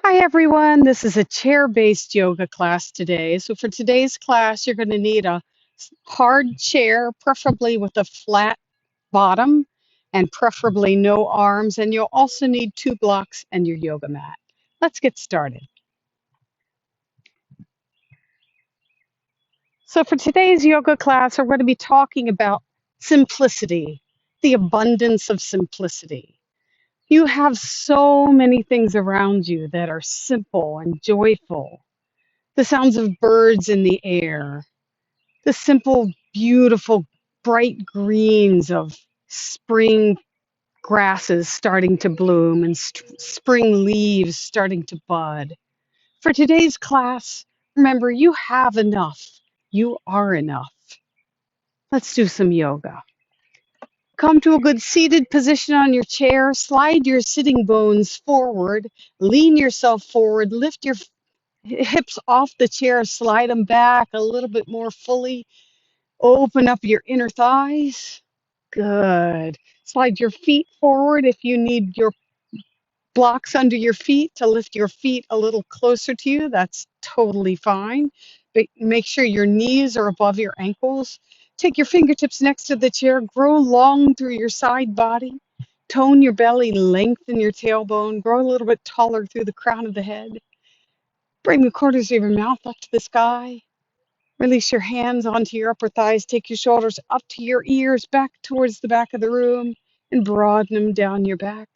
Hi everyone, this is a chair-based yoga class today. So for today's class, you're going to need a hard chair, preferably with a flat bottom and preferably no arms. And you'll also need two blocks and your yoga mat. Let's get started. So for today's yoga class, we're going to be talking about simplicity, the abundance of simplicity. You have so many things around you that are simple and joyful. The sounds of birds in the air, the simple, beautiful, bright greens of spring grasses starting to bloom and spring leaves starting to bud. For today's class, remember you have enough. You are enough. Let's do some yoga. Come to a good seated position on your chair. Slide your sitting bones forward. Lean yourself forward. Lift your hips off the chair. Slide them back a little bit more fully. Open up your inner thighs. Good. Slide your feet forward if you need your blocks under your feet to lift your feet a little closer to you. That's totally fine. But make sure your knees are above your ankles. Take your fingertips next to the chair. Grow long through your side body. Tone your belly, lengthen your tailbone. Grow a little bit taller through the crown of the head. Bring the corners of your mouth up to the sky. Release your hands onto your upper thighs. Take your shoulders up to your ears, back towards the back of the room, and broaden them down your back.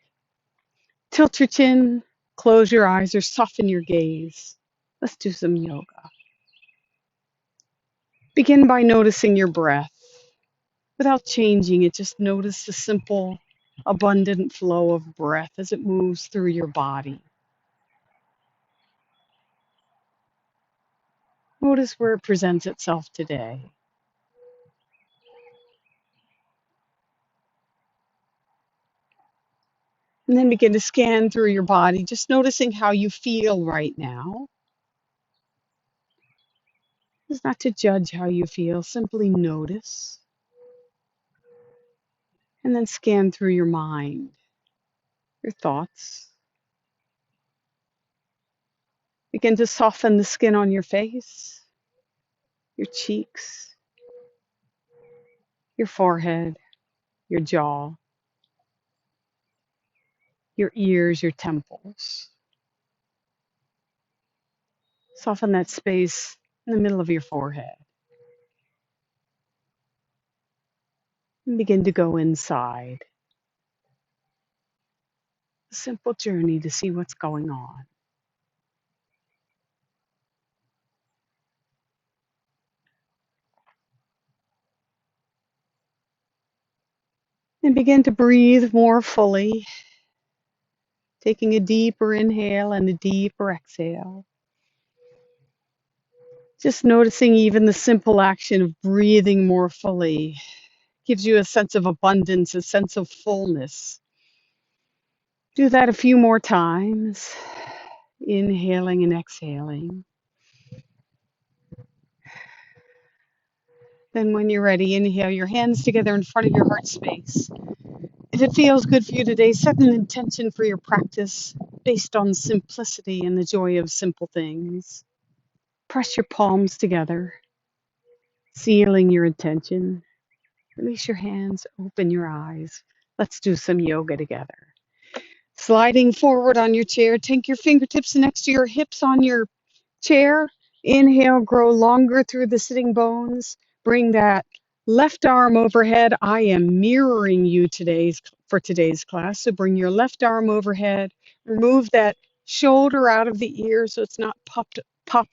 Tilt your chin, close your eyes, or soften your gaze. Let's do some yoga. Begin by noticing your breath. Without changing it, just notice the simple, abundant flow of breath as it moves through your body. Notice where it presents itself today. And then begin to scan through your body, just noticing how you feel right now. It's not to judge how you feel, simply notice. And then scan through your mind, your thoughts. Begin to soften the skin on your face, your cheeks, your forehead, your jaw, your ears, your temples. Soften that space in the middle of your forehead. And begin to go inside. A simple journey to see what's going on. And begin to breathe more fully, taking a deeper inhale and a deeper exhale. Just noticing even the simple action of breathing more fully gives you a sense of abundance, a sense of fullness. Do that a few more times, inhaling and exhaling. Then when you're ready, inhale your hands together in front of your heart space. If it feels good for you today, set an intention for your practice based on simplicity and the joy of simple things. Press your palms together, sealing your intention. Release your hands, open your eyes. Let's do some yoga together. Sliding forward on your chair, take your fingertips next to your hips on your chair. Inhale, grow longer through the sitting bones. Bring that left arm overhead. I am mirroring you for today's class. So bring your left arm overhead. Remove that shoulder out of the ear so it's not popped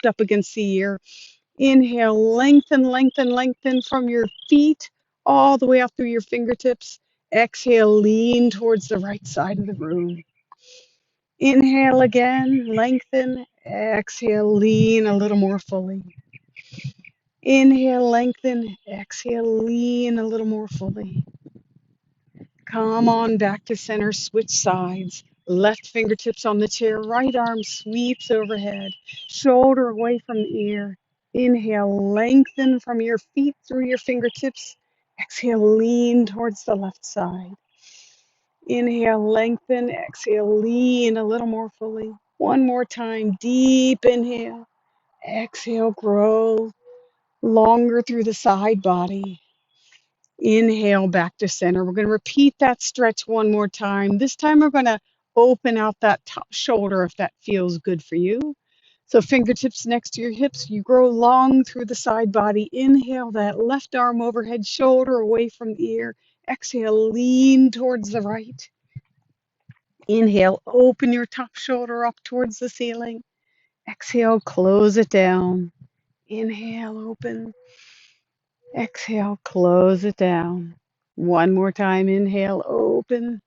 up against the ear. Inhale, lengthen, lengthen, lengthen from your feet all the way up through your fingertips. Exhale, lean towards the right side of the room. Inhale again, lengthen. Exhale, lean a little more fully. Inhale, lengthen. Exhale, lean a little more fully. Come on back to center, switch sides. Left fingertips on the chair, right arm sweeps overhead, shoulder away from the ear. Inhale, lengthen from your feet through your fingertips. Exhale, lean towards the left side. Inhale, lengthen. Exhale, lean a little more fully. One more time, deep inhale. Exhale, grow longer through the side body. Inhale back to center. We're going to repeat that stretch one more time. This time we're going to open out that top shoulder if that feels good for you. So fingertips next to your hips, you grow long through the side body. Inhale that left arm overhead, shoulder away from the ear. Exhale, lean towards the right. Inhale, open your top shoulder up towards the ceiling. Exhale, close it down. Inhale, open. Exhale, close it down. One more time, inhale, open.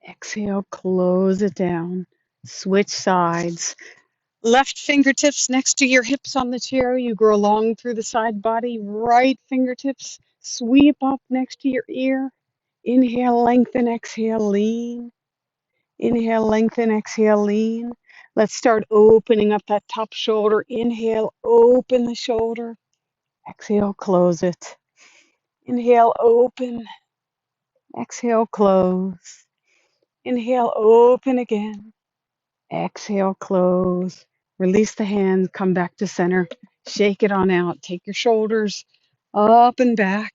Exhale, close it down. Switch sides. Left fingertips next to your hips on the chair. You grow long through the side body. Right fingertips sweep up next to your ear. Inhale, lengthen, exhale, lean. Inhale, lengthen, exhale, lean. Let's start opening up that top shoulder. Inhale, open the shoulder. Exhale, close it. Inhale, open. Exhale, close. Inhale, open again. Exhale, close. Release the hands, come back to center. Shake it on out. Take your shoulders up and back.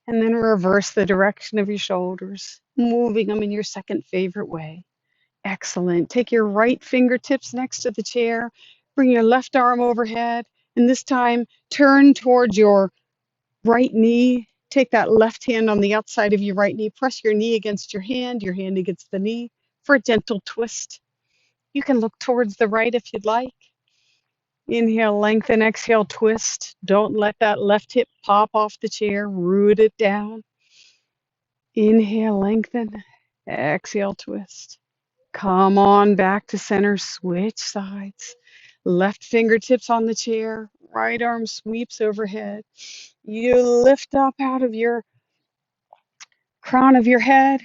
And then reverse the direction of your shoulders, moving them in your second favorite way. Excellent. Take your right fingertips next to the chair. Bring your left arm overhead. And this time, turn towards your right knee. Take that left hand on the outside of your right knee. Press your knee against your hand against the knee for a gentle twist. You can look towards the right if you'd like. Inhale, lengthen, exhale, twist. Don't let that left hip pop off the chair. Root it down. Inhale, lengthen, exhale, twist. Come on back to center. Switch sides. Left fingertips on the chair. Right arm sweeps overhead. You lift up out of your crown of your head.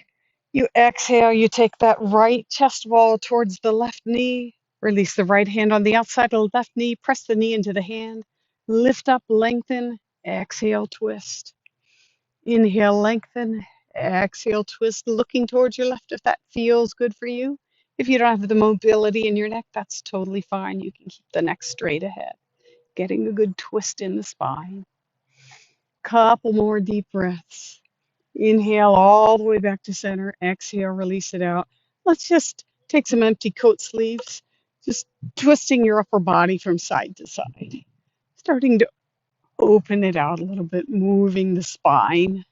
You exhale, you take that right chest wall towards the left knee. Release the right hand on the outside of the left knee. Press the knee into the hand. Lift up, lengthen. Exhale, twist. Inhale, lengthen. Exhale, twist. Looking towards your left if that feels good for you. If you don't have the mobility in your neck, that's totally fine. You can keep the neck straight ahead. Getting a good twist in the spine. Couple more deep breaths. Inhale all the way back to center. Exhale, release it out. Let's just take some empty coat sleeves, just twisting your upper body from side to side. Starting to open it out a little bit, moving the spine.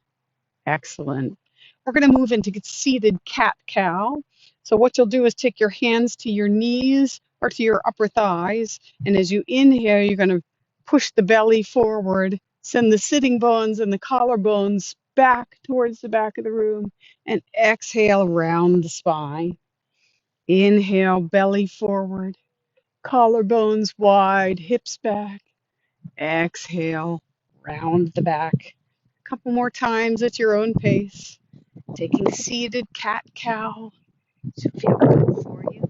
Excellent. We're going to move into seated cat-cow. So what you'll do is take your hands to your knees or to your upper thighs. And as you inhale, you're going to push the belly forward, send the sitting bones and the collarbones back towards the back of the room, and exhale around the spine. Inhale, belly forward, collarbones wide, hips back. Exhale, round the back. A couple more times at your own pace. Taking seated cat-cow. Should feel good for you.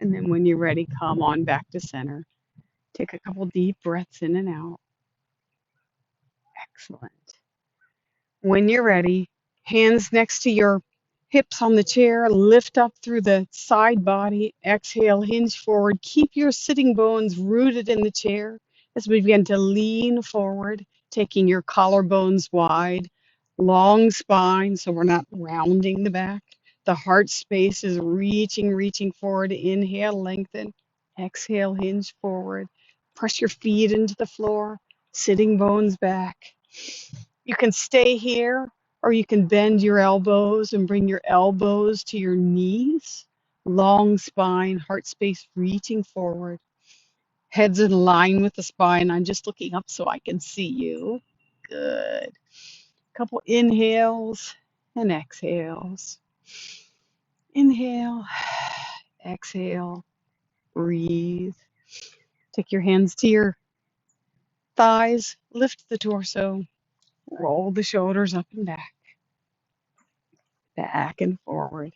And then when you're ready, come on back to center. Take a couple deep breaths in and out. Excellent. When you're ready, hands next to your hips on the chair, lift up through the side body. Exhale, hinge forward. Keep your sitting bones rooted in the chair as we begin to lean forward, taking your collarbones wide, long spine so we're not rounding the back. The heart space is reaching forward. Inhale, lengthen. Exhale, hinge forward. Press your feet into the floor, sitting bones back. You can stay here or you can bend your elbows and bring your elbows to your knees. Long spine, heart space reaching forward. Head's in line with the spine. I'm just looking up so I can see you. Good. Couple inhales and exhales. Inhale, exhale, breathe. Take your hands to your thighs, lift the torso, roll the shoulders up and back, back and forward.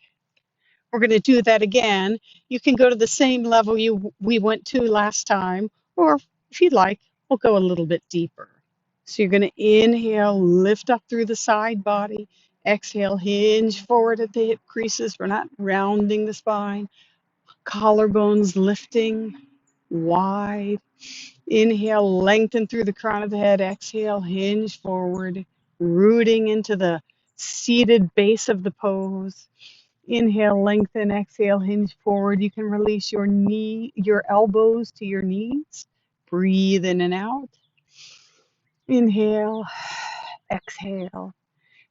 We're going to do that again. You can go to the same level we went to last time, or If you'd like, we'll go a little bit deeper. So you're going to inhale, lift up through the side body. Exhale, hinge forward at the hip creases. We're not rounding the spine. Collarbones lifting wide. Inhale, lengthen through the crown of the head. Exhale, hinge forward, rooting into the seated base of the pose. Inhale, lengthen, exhale, hinge forward. You can release your elbows to your knees. Breathe in and out. Inhale, exhale.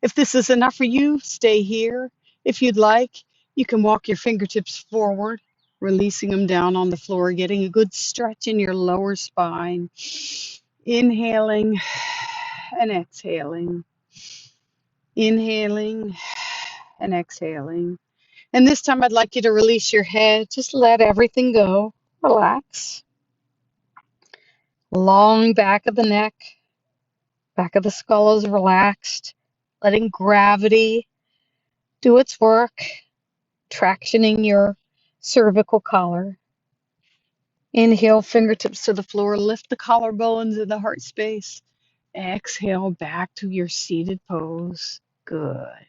If this is enough for you, stay here. If you'd like, you can walk your fingertips forward, releasing them down on the floor, getting a good stretch in your lower spine. Inhaling and exhaling. Inhaling and exhaling. And this time I'd like you to release your head. Just let everything go. Relax. Long back of the neck. Back of the skull is relaxed. Letting gravity do its work. Tractioning your cervical collar. Inhale, fingertips to the floor. Lift the collarbones in the heart space. Exhale, back to your seated pose. Good.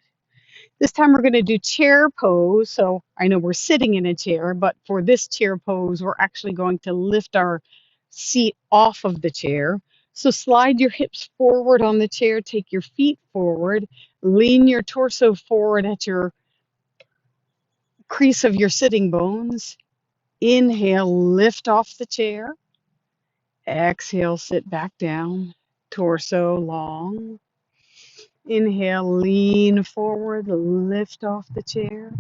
This time we're going to do chair pose. So I know we're sitting in a chair, but for this chair pose, we're actually going to lift our seat off of the chair. So slide your hips forward on the chair, take your feet forward, lean your torso forward at your crease of your sitting bones. Inhale, lift off the chair. Exhale, sit back down, torso long. Inhale, lean forward, lift off the chair.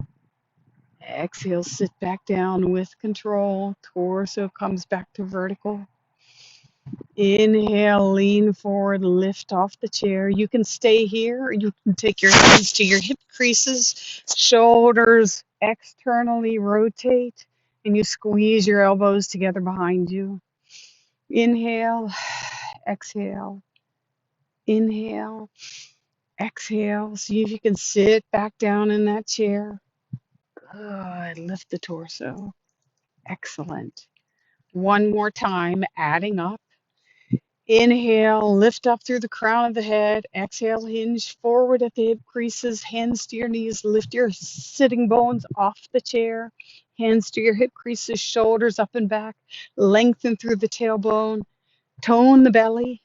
Exhale, sit back down with control. Torso comes back to vertical. Inhale, lean forward, lift off the chair. You can stay here, or you can take your hands to your hip creases, shoulders externally rotate, and you squeeze your elbows together behind you. Inhale, exhale, inhale, exhale. See if you can sit back down in that chair. Good. Lift the torso. Excellent. One more time, adding up. Inhale, lift up through the crown of the head. Exhale, hinge forward at the hip creases, hands to your knees. Lift your sitting bones off the chair. Hands to your hip creases, shoulders up and back. Lengthen through the tailbone. Tone the belly.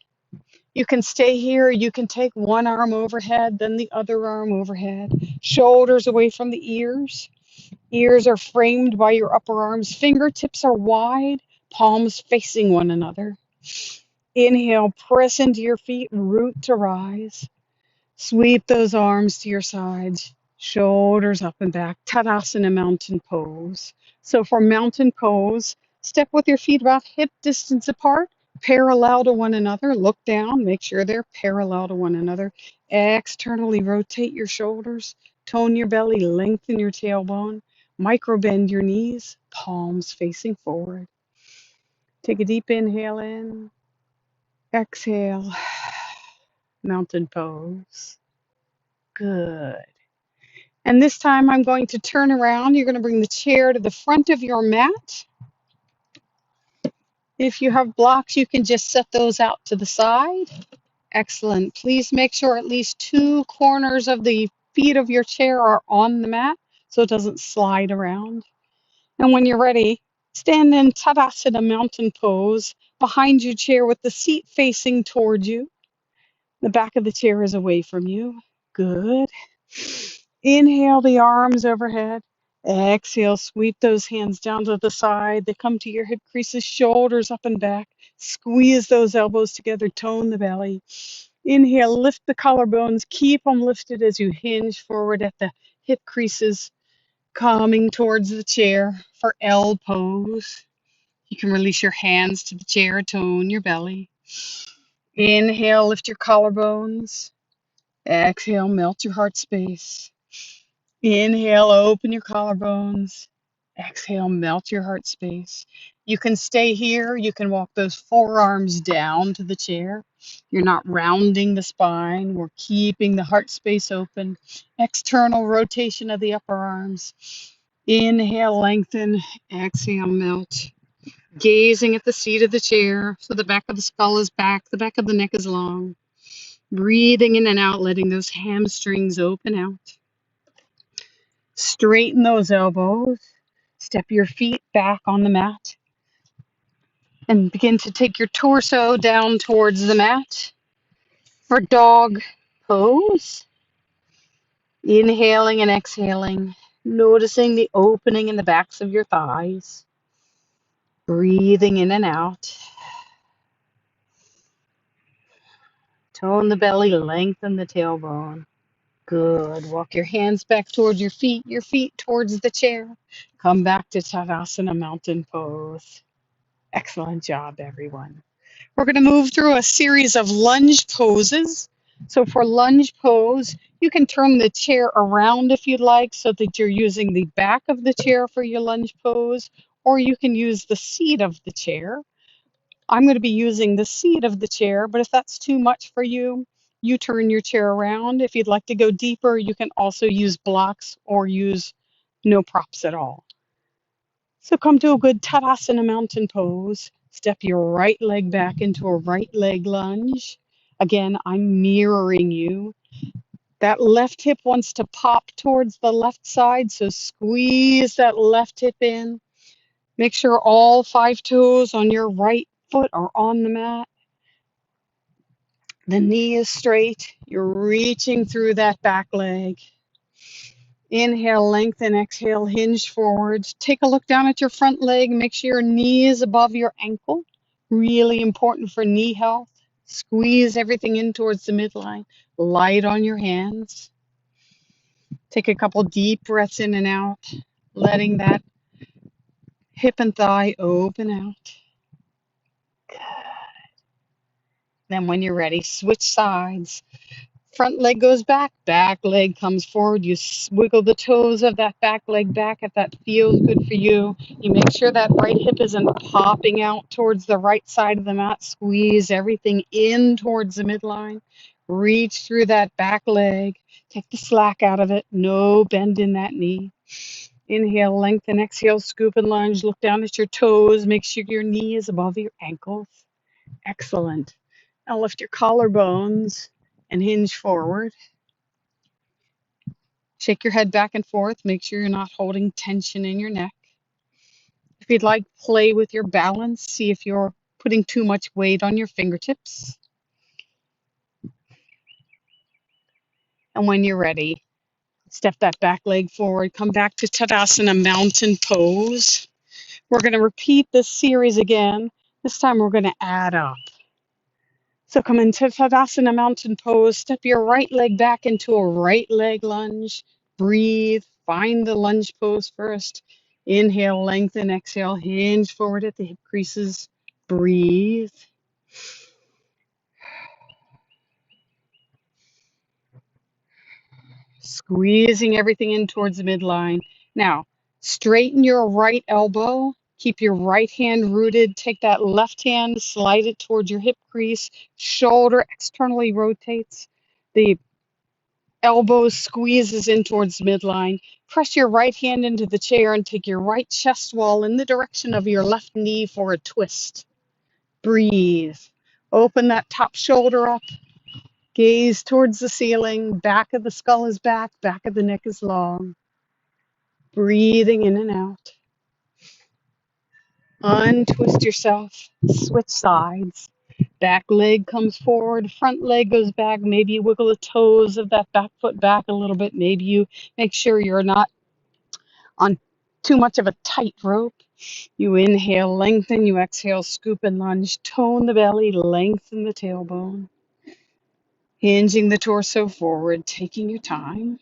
You can stay here. You can take one arm overhead, then the other arm overhead. Shoulders away from the ears. Ears are framed by your upper arms. Fingertips are wide, palms facing one another. Inhale, press into your feet, root to rise. Sweep those arms to your sides, shoulders up and back. Tadasana mountain pose. So for mountain pose, step with your feet about hip distance apart, parallel to one another. Look down, make sure they're parallel to one another. Externally rotate your shoulders, tone your belly, lengthen your tailbone, micro bend your knees, palms facing forward. Take a deep inhale in, exhale, mountain pose. Good. And this time I'm going to turn around. You're going to bring the chair to the front of your mat. If you have blocks, you can just set those out to the side. Excellent. Please make sure at least two corners of the feet of your chair are on the mat so it doesn't slide around. And when you're ready, stand in Tadasana mountain pose behind your chair with the seat facing towards you. The back of the chair is away from you. Good. Inhale the arms overhead. Exhale, sweep those hands down to the side. They come to your hip creases, shoulders up and back. Squeeze those elbows together, tone the belly. Inhale, lift the collarbones. Keep them lifted as you hinge forward at the hip creases, coming towards the chair for L pose. You can release your hands to the chair, tone your belly. Inhale, lift your collarbones. Exhale, melt your heart space. Inhale, open your collarbones. Exhale, melt your heart space. You can stay here. You can walk those forearms down to the chair. You're not rounding the spine. We're keeping the heart space open. External rotation of the upper arms. Inhale, lengthen. Exhale, melt. Gazing at the seat of the chair, so the back of the skull is back, the back of the neck is long. Breathing in and out, letting those hamstrings open out. Straighten those elbows. Step your feet back on the mat. And begin to take your torso down towards the mat for dog pose. Inhaling and exhaling. Noticing the opening in the backs of your thighs. Breathing in and out. Tone the belly, lengthen the tailbone. Good. Walk your hands back towards your feet towards the chair. Come back to Tadasana Mountain Pose. Excellent job, everyone. We're going to move through a series of lunge poses. So for lunge pose, you can turn the chair around if you'd like so that you're using the back of the chair for your lunge pose, or you can use the seat of the chair. I'm going to be using the seat of the chair, but if that's too much for you, you turn your chair around. If you'd like to go deeper, you can also use blocks or use no props at all. So come to a good Tadasana mountain pose. Step your right leg back into a right leg lunge. Again, I'm mirroring you. That left hip wants to pop towards the left side, so squeeze that left hip in. Make sure all 5 toes on your right foot are on the mat. The knee is straight. You're reaching through that back leg. Inhale, lengthen, exhale, hinge forward. Take a look down at your front leg. Make sure your knee is above your ankle. Really important for knee health. Squeeze everything in towards the midline. Light on your hands. Take a couple deep breaths in and out, letting that hip and thigh open out. Good. Then when you're ready, switch sides. Front leg goes back leg comes forward. You wiggle the toes of that back leg back if that feels good for you. You make sure that right hip isn't popping out towards the right side of the mat. Squeeze everything in towards the midline. Reach through that back leg. Take the slack out of it. No bend in that knee. Inhale, lengthen, exhale, scoop and lunge. Look down at your toes. Make sure your knee is above your ankles. Excellent. Now lift your collarbones and hinge forward. Shake your head back and forth. Make sure you're not holding tension in your neck. If you'd like, play with your balance. See if you're putting too much weight on your fingertips. And when you're ready, step that back leg forward. Come back to Tadasana Mountain Pose. We're going to repeat this series again. This time we're going to add up. So come into Tadasana Mountain Pose. Step your right leg back into a right leg lunge. Breathe. Find the lunge pose first. Inhale, lengthen, exhale, hinge forward at the hip creases. Breathe. Squeezing everything in towards the midline. Now, straighten your right elbow. Keep your right hand rooted. Take that left hand, slide it towards your hip crease. Shoulder externally rotates. The elbow squeezes in towards the midline. Press your right hand into the chair and take your right chest wall in the direction of your left knee for a twist. Breathe. Open that top shoulder up. Gaze towards the ceiling. Back of the skull is back. Back of the neck is long. Breathing in and out. Untwist yourself. Switch sides. Back leg comes forward. Front leg goes back. Maybe you wiggle the toes of that back foot back a little bit. Maybe you make sure you're not on too much of a tight rope. You inhale, lengthen. You exhale, scoop and lunge. Tone the belly, lengthen the tailbone. Hinging the torso forward, taking your time.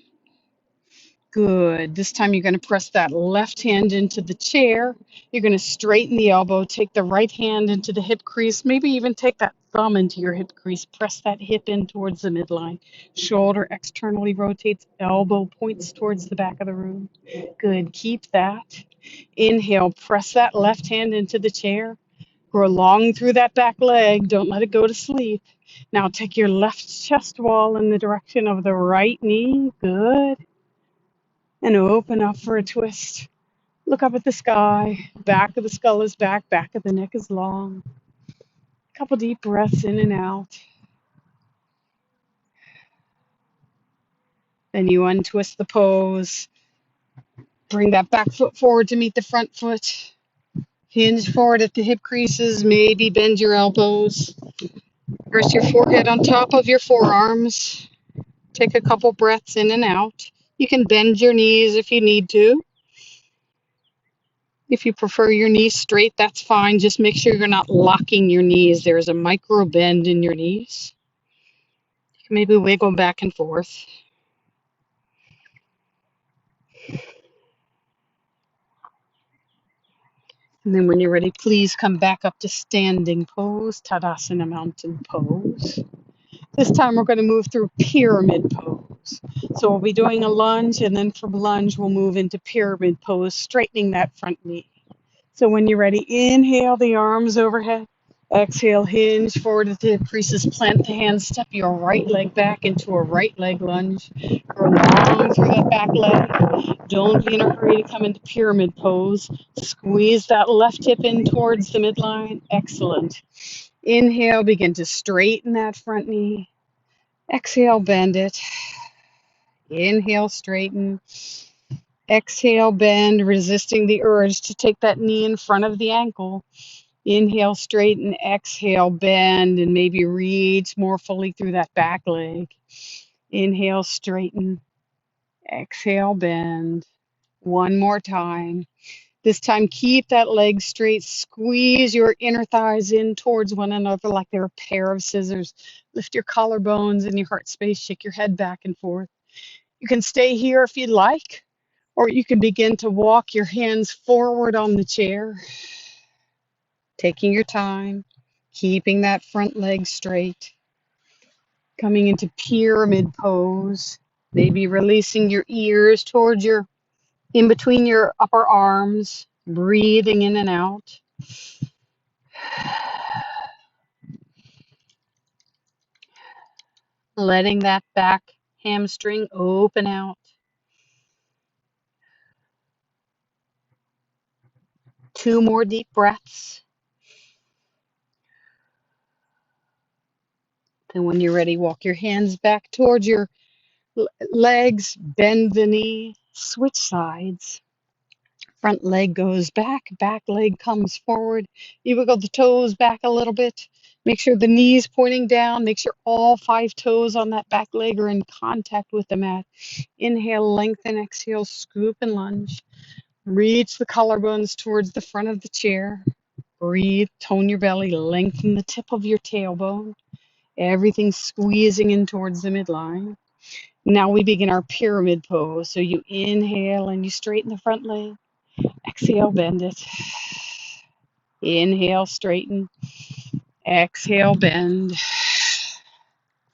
Good. This time you're going to press that left hand into the chair. You're going to straighten the elbow, take the right hand into the hip crease, maybe even take that thumb into your hip crease. Press that hip in towards the midline. Shoulder externally rotates, elbow points towards the back of the room. Good. Keep that. Inhale, press that left hand into the chair. Grow long through that back leg. Don't let it go to sleep. Now take your left chest wall in the direction of the right knee. Good. And open up for a twist. Look up at the sky. Back of the skull is back of the neck is long. Couple deep breaths in and out. Then you untwist the pose. Bring that back foot forward to meet the front foot. Hinge forward at the hip creases. Maybe bend your elbows. Rest your forehead on top of your forearms. Take a couple breaths in and out. You can bend your knees if you need to. If you prefer your knees straight, that's fine. Just make sure you're not locking your knees. There's a micro bend in your knees. You can maybe wiggle back and forth. And then when you're ready, please come back up to standing pose, Tadasana mountain pose. This time we're going to move through pyramid pose. So we'll be doing a lunge, and then from lunge we'll move into pyramid pose, straightening that front knee. So when you're ready, inhale the arms overhead. Exhale, hinge forward at the hip creases, plant the hands, step your right leg back into a right leg lunge. Go long through that back leg. Don't be in a hurry to come into pyramid pose. Squeeze that left hip in towards the midline. Excellent. Inhale, begin to straighten that front knee. Exhale, bend it. Inhale, straighten. Exhale, bend, resisting the urge to take that knee in front of the ankle. Inhale, straighten, exhale, bend, and maybe reach more fully through that back leg. Inhale, straighten, exhale, bend. One more time. This time, keep that leg straight. Squeeze your inner thighs in towards one another like they're a pair of scissors. Lift your collarbones and your heart space. Shake your head back and forth. You can stay here if you'd like, or you can begin to walk your hands forward on the chair, taking your time, keeping that front leg straight, coming into pyramid pose, maybe releasing your ears towards your, in between your upper arms, breathing in and out. Letting that back hamstring open out. Two more deep breaths. Then when you're ready, walk your hands back towards your legs, bend the knee, switch sides. Front leg goes back leg comes forward. You wiggle the toes back a little bit. Make sure the knees pointing down. Make sure all 5 toes on that back leg are in contact with the mat. Inhale, lengthen, exhale, scoop and lunge. Reach the collarbones towards the front of the chair. Breathe, tone your belly, lengthen the tip of your tailbone. Everything squeezing in towards the midline. Now we begin our pyramid pose. So you inhale and you straighten the front leg. Exhale, bend it. Inhale, straighten. Exhale, bend.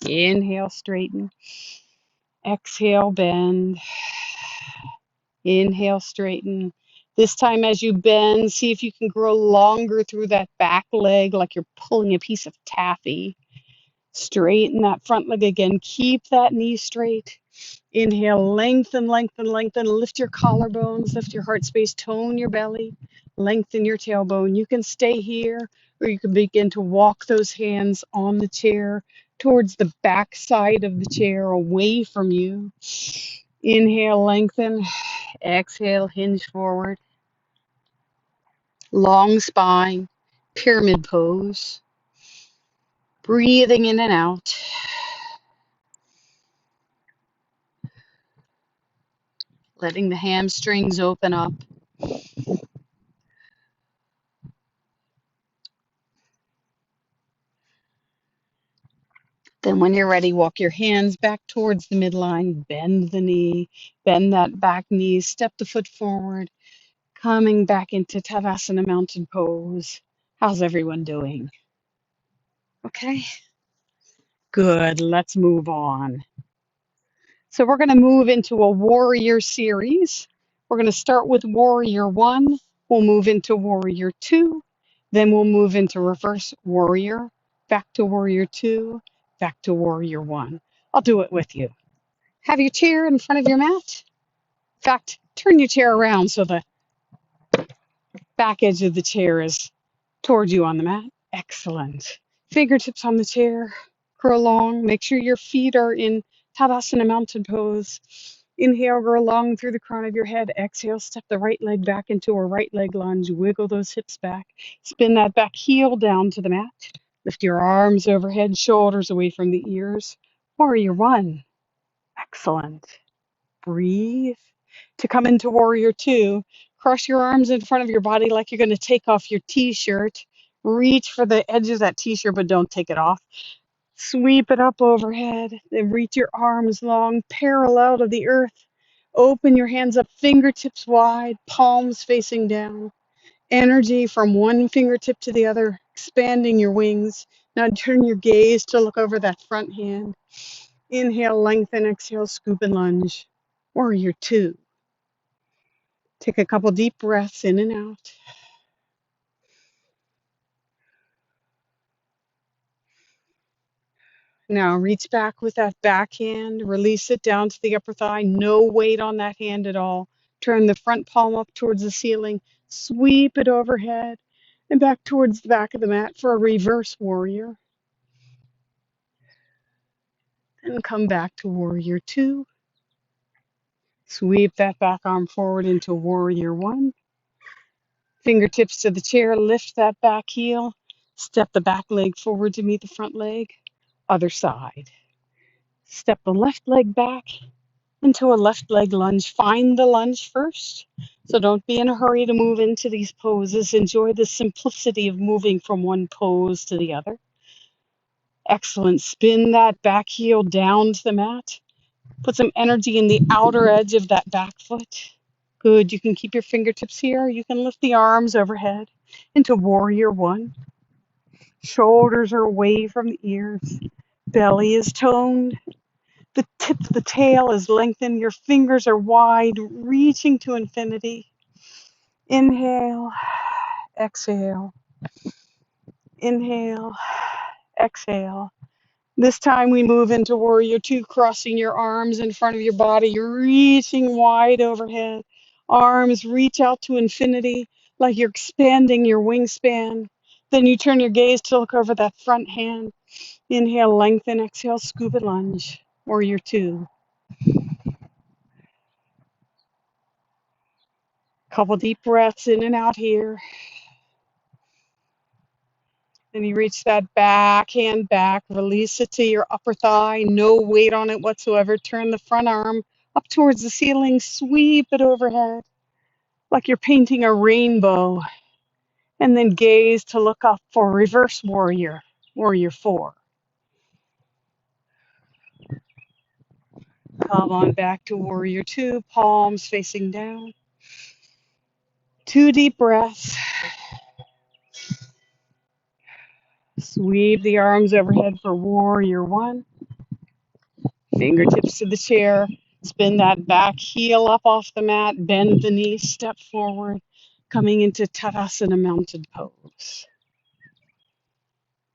Inhale, straighten. Exhale, bend. Inhale, straighten. This time as you bend, see if you can grow longer through that back leg like you're pulling a piece of taffy. Straighten that front leg again. Keep that knee straight. Inhale, lengthen, lengthen, lengthen. Lift your collarbones, lift your heart space, tone your belly, lengthen your tailbone. You can stay here, or you can begin to walk those hands on the chair towards the back side of the chair, away from you. Inhale, lengthen. Exhale, hinge forward. Long spine, pyramid pose. Breathing in and out. Letting the hamstrings open up. Then when you're ready, walk your hands back towards the midline, bend the knee, bend that back knee, step the foot forward, coming back into Tadasana mountain pose. How's everyone doing? Okay, good. Let's move on. So we're going to move into a warrior series. We're going to start with warrior 1. We'll move into warrior 2. Then we'll move into reverse warrior, back to warrior 2, back to warrior 1. I'll do it with you. Have your chair in front of your mat. In fact, turn your chair around so the Back edge of the chair is toward you on the mat. Excellent. Fingertips on the chair. Curl long. Make sure your feet are in Tadasana Mountain Pose. Inhale, grow long through the crown of your head. Exhale, step the right leg back into a right leg lunge. Wiggle those hips back. Spin that back heel down to the mat. Lift your arms overhead, shoulders away from the ears. Warrior one. Excellent. Breathe. To come into Warrior Two, cross your arms in front of your body like you're going to take off your t-shirt. Reach for the edge of that t-shirt, but don't take it off. Sweep it up overhead. Then reach your arms long, parallel to the earth. Open your hands up, fingertips wide, palms facing down. Energy from one fingertip to the other, expanding your wings. Now turn your gaze to look over that front hand. Inhale, lengthen, exhale, scoop and lunge. Warrior Two. Take a couple deep breaths in and out. Now reach back with that back hand, release it down to the upper thigh, no weight on that hand at all. Turn the front palm up towards the ceiling, sweep it overhead and back towards the back of the mat for a reverse warrior. And come back to Warrior Two. Sweep that back arm forward into Warrior One. Fingertips to the chair, lift that back heel, step the back leg forward to meet the front leg. Other side. Step the left leg back into a left leg lunge. Find the lunge first. So don't be in a hurry to move into these poses. Enjoy the simplicity of moving from one pose to the other. Excellent. Spin that back heel down to the mat. Put some energy in the outer edge of that back foot. Good. You can keep your fingertips here. You can lift the arms overhead into Warrior One. Shoulders are away from the ears. Belly is toned. The tip of the tail is lengthened. Your fingers are wide, reaching to infinity. Inhale, exhale. Inhale, exhale. This time we move into Warrior Two, crossing your arms in front of your body. You're reaching wide overhead. Arms reach out to infinity like you're expanding your wingspan. Then you turn your gaze to look over that front hand. Inhale, lengthen, exhale, scoop and lunge. Warrior Two. Couple deep breaths in and out here. Then you reach that back hand back, release it to your upper thigh, no weight on it whatsoever. Turn the front arm up towards the ceiling, sweep it overhead like you're painting a rainbow. And then gaze to look up for reverse warrior, Warrior Four. Come on back to Warrior Two, palms facing down. 2 deep breaths. Sweep the arms overhead for Warrior One. Fingertips to the chair. Spin that back heel up off the mat. Bend the knees, step forward. Coming into Tadasana Mountain Pose.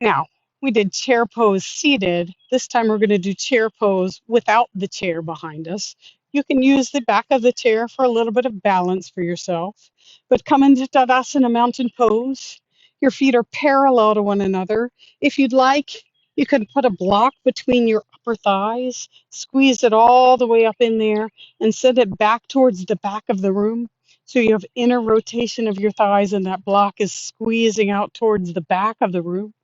Now, we did chair pose seated. This time we're going to do chair pose without the chair behind us. You can use the back of the chair for a little bit of balance for yourself. But come into Tadasana Mountain Pose. Your feet are parallel to one another. If you'd like, you can put a block between your upper thighs, squeeze it all the way up in there, and send it back towards the back of the room. So you have inner rotation of your thighs, and that block is squeezing out towards the back of the room.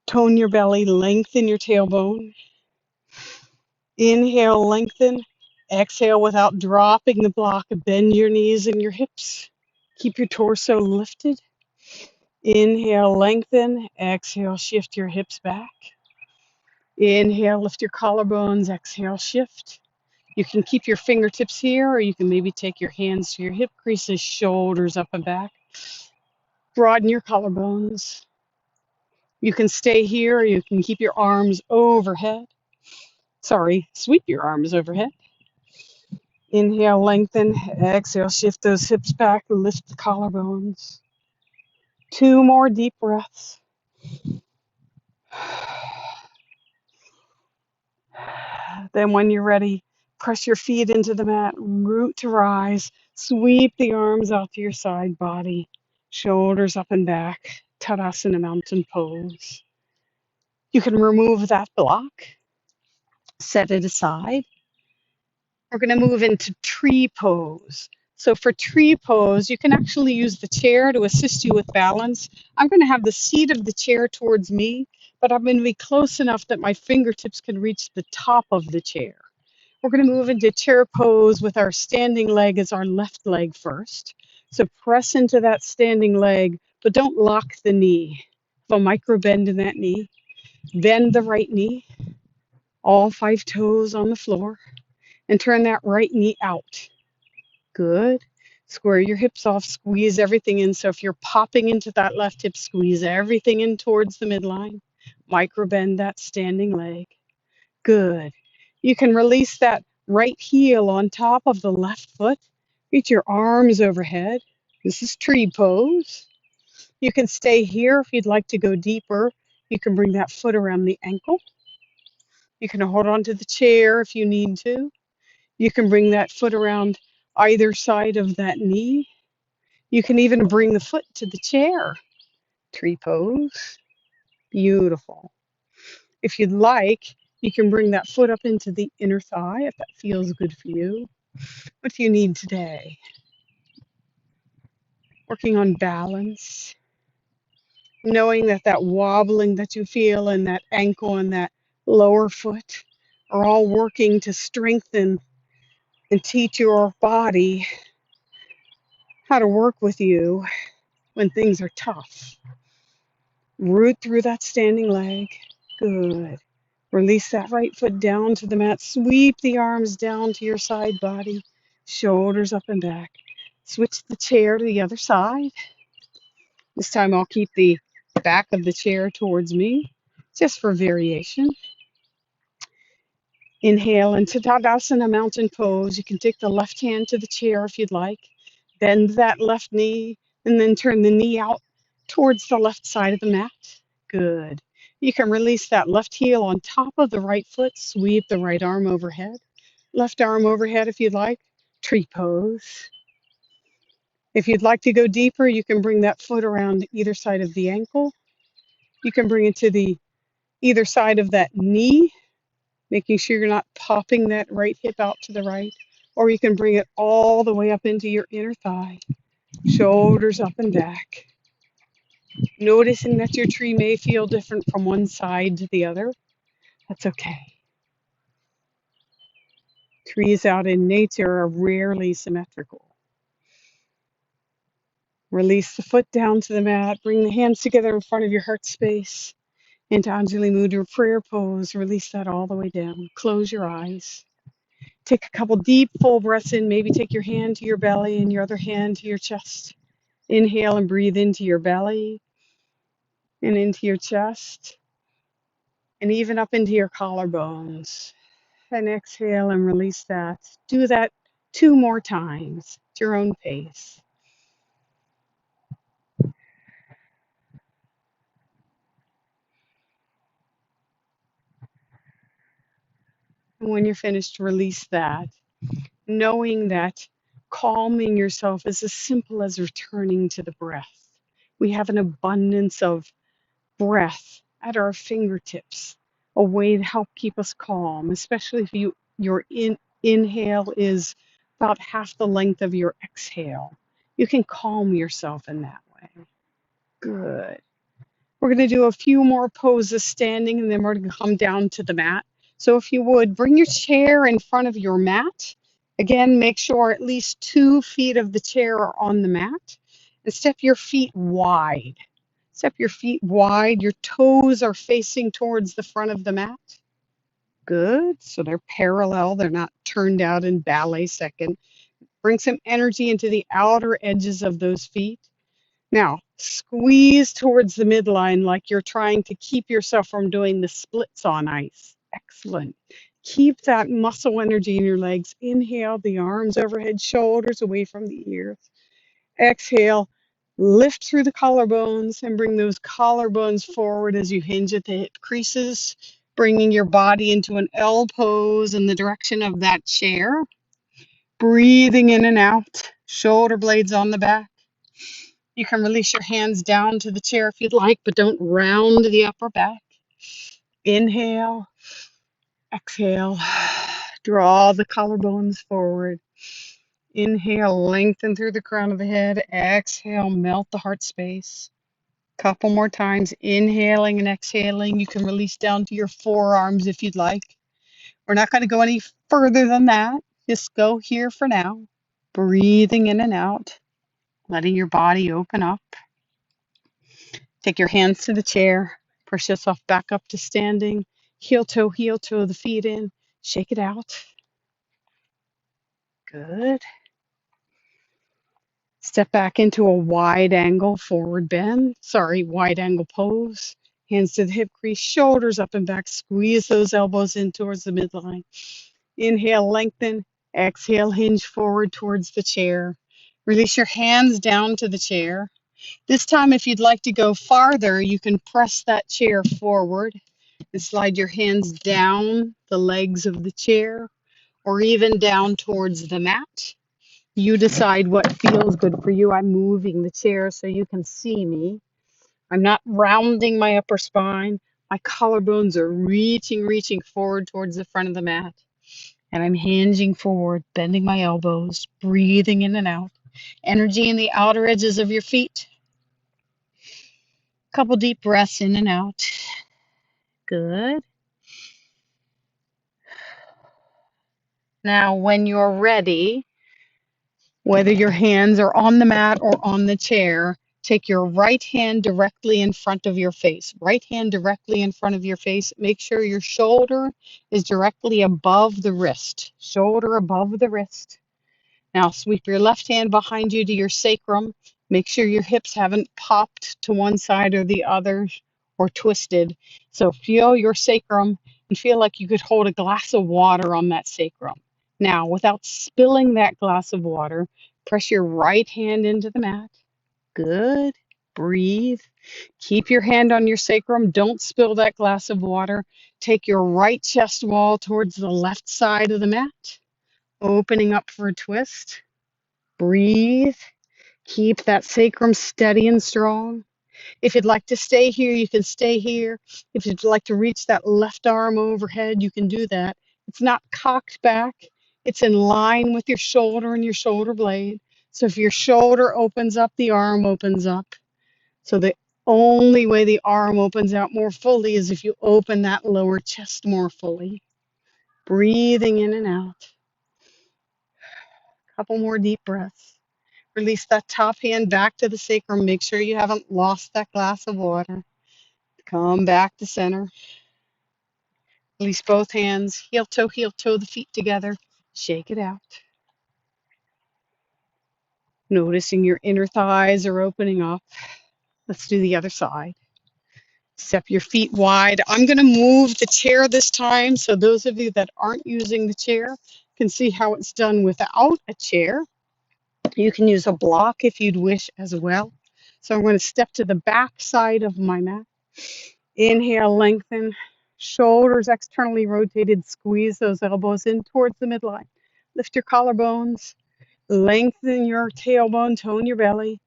Tone your belly, lengthen your tailbone. Inhale, lengthen. Exhale without dropping the block. Bend your knees and your hips. Keep your torso lifted. Inhale, lengthen. Exhale, shift your hips back. Inhale, lift your collarbones. Exhale, shift. You can keep your fingertips here, or you can maybe take your hands to your hip creases, shoulders up and back. Broaden your collarbones. You can stay here, or you can keep your arms overhead. Sweep your arms overhead. Inhale, lengthen. Exhale, shift those hips back, lift the collarbones. 2 more deep breaths. Then when you're ready, press your feet into the mat, root to rise, sweep the arms out to your side body. Shoulders up and back. Tadasana mountain pose. You can remove that block, set it aside. We're going to move into tree pose. So for tree pose, you can actually use the chair to assist you with balance. I'm going to have the seat of the chair towards me, but I'm going to be close enough that my fingertips can reach the top of the chair. We're going to move into chair pose with our standing leg as our left leg first. So press into that standing leg, but don't lock the knee. Have a micro bend in that knee. Bend the right knee, all 5 toes on the floor, and turn that right knee out. Good. Square your hips off, squeeze everything in. So if you're popping into that left hip, squeeze everything in towards the midline. Micro bend that standing leg. Good. You can release that right heel on top of the left foot. Reach your arms overhead. This is tree pose. You can stay here if you'd like to go deeper. You can bring that foot around the ankle. You can hold on to the chair if you need to. You can bring that foot around either side of that knee. You can even bring the foot to the chair. Tree pose. Beautiful. If you'd like, you can bring that foot up into the inner thigh if that feels good for you. What do you need today? Working on balance, knowing that that wobbling that you feel in that ankle and that lower foot are all working to strengthen and teach your body how to work with you when things are tough. Root through that standing leg. Good. Release that right foot down to the mat. Sweep the arms down to your side body. Shoulders up and back. Switch the chair to the other side. This time I'll keep the back of the chair towards me, just for variation. Inhale into Tadasana mountain pose. You can take the left hand to the chair if you'd like. Bend that left knee and then turn the knee out towards the left side of the mat. Good. You can release that left heel on top of the right foot. Sweep the right arm overhead. Left arm overhead if you'd like. Tree pose. If you'd like to go deeper, you can bring that foot around either side of the ankle. You can bring it to the either side of that knee, making sure you're not popping that right hip out to the right, or you can bring it all the way up into your inner thigh, shoulders up and back. Noticing that your tree may feel different from one side to the other. That's okay. Trees out in nature are rarely symmetrical. Release the foot down to the mat. Bring the hands together in front of your heart space. Into Anjali Mudra prayer pose. Release that all the way down. Close your eyes. Take a couple deep, full breaths in. Maybe take your hand to your belly and your other hand to your chest. Inhale and breathe into your belly and into your chest and even up into your collarbones. And exhale and release that. Do that 2 more times at your own pace. And when you're finished, release that, knowing that calming yourself is as simple as returning to the breath. We have an abundance of breath at our fingertips, a way to help keep us calm, especially if your inhale is about half the length of your exhale. You can calm yourself in that way. Good. We're going to do a few more poses standing, and then we're going to come down to the mat. So if you would, bring your chair in front of your mat. Again, make sure at least 2 feet of the chair are on the mat. And step your feet wide. Step your feet wide. Your toes are facing towards the front of the mat. Good. So they're parallel. They're not turned out in ballet second. Bring some energy into the outer edges of those feet. Now, squeeze towards the midline like you're trying to keep yourself from doing the splits on ice. Excellent. Keep that muscle energy in your legs. Inhale, the arms overhead, shoulders away from the ears. Exhale, lift through the collarbones and bring those collarbones forward as you hinge at the hip creases, bringing your body into an L pose in the direction of that chair. Breathing in and out, shoulder blades on the back. You can release your hands down to the chair if you'd like, but don't round the upper back. Inhale, exhale. Draw the collarbones forward. Inhale, lengthen through the crown of the head. Exhale, melt the heart space. Couple more times, inhaling and exhaling. You can release down to your forearms if you'd like. We're not going to go any further than that. Just go here for now. Breathing in and out, letting your body open up. Take your hands to the chair. Push yourself back up to standing. Heel toe, the feet in. Shake it out. Good. Step back into a wide angle forward bend. Wide angle pose. Hands to the hip crease, shoulders up and back. Squeeze those elbows in towards the midline. Inhale, lengthen. Exhale, hinge forward towards the chair. Release your hands down to the chair. This time, if you'd like to go farther, you can press that chair forward and slide your hands down the legs of the chair or even down towards the mat. You decide what feels good for you. I'm moving the chair so you can see me. I'm not rounding my upper spine. My collarbones are reaching forward towards the front of the mat. And I'm hinging forward, bending my elbows, breathing in and out. Energy in the outer edges of your feet. Couple deep breaths in and out. Good. Now, when you're ready, whether your hands are on the mat or on the chair, take your right hand directly in front of your face. Right hand directly in front of your face. Make sure your shoulder is directly above the wrist. Shoulder above the wrist. Now sweep your left hand behind you to your sacrum. Make sure your hips haven't popped to one side or the other or twisted. So feel your sacrum and feel like you could hold a glass of water on that sacrum. Now, without spilling that glass of water, press your right hand into the mat. Good. Breathe. Keep your hand on your sacrum. Don't spill that glass of water. Take your right chest wall towards the left side of the mat, opening up for a twist. Breathe. Keep that sacrum steady and strong. If you'd like to stay here, you can stay here. If you'd like to reach that left arm overhead, you can do that. It's not cocked back. It's in line with your shoulder and your shoulder blade. So if your shoulder opens up, the arm opens up. So the only way the arm opens out more fully is if you open that lower chest more fully. Breathing in and out. Couple more deep breaths. Release that top hand back to the sacrum. Make sure you haven't lost that glass of water. Come back to center. Release both hands. Heel toe, the feet together. Shake it out. Noticing your inner thighs are opening up. Let's do the other side. Step your feet wide. I'm going to move the chair this time so those of you that aren't using the chair can see how it's done without a chair. You can use a block if you'd wish as well. So I'm going to step to the back side of my mat. Inhale, lengthen. Shoulders externally rotated. Squeeze those elbows in towards the midline. Lift your collarbones. Lengthen your tailbone. Tone your belly.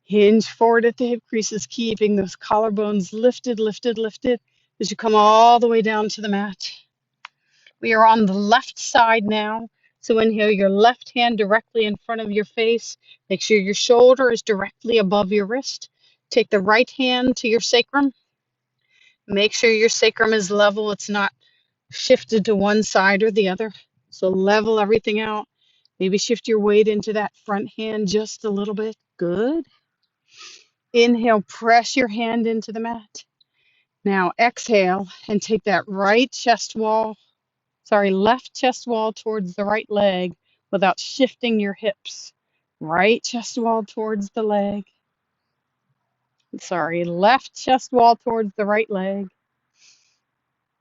Hinge forward at the hip creases, keeping those collarbones lifted as you come all the way down to the mat. We are on the left side now. So inhale your left hand directly in front of your face. Make sure your shoulder is directly above your wrist. Take the right hand to your sacrum. Make sure your sacrum is level. It's not shifted to one side or the other. So level everything out. Maybe shift your weight into that front hand just a little bit. Good. Inhale, press your hand into the mat. Now exhale and take that left chest wall towards the right leg without shifting your hips. Right chest wall towards the leg. Left chest wall towards the right leg.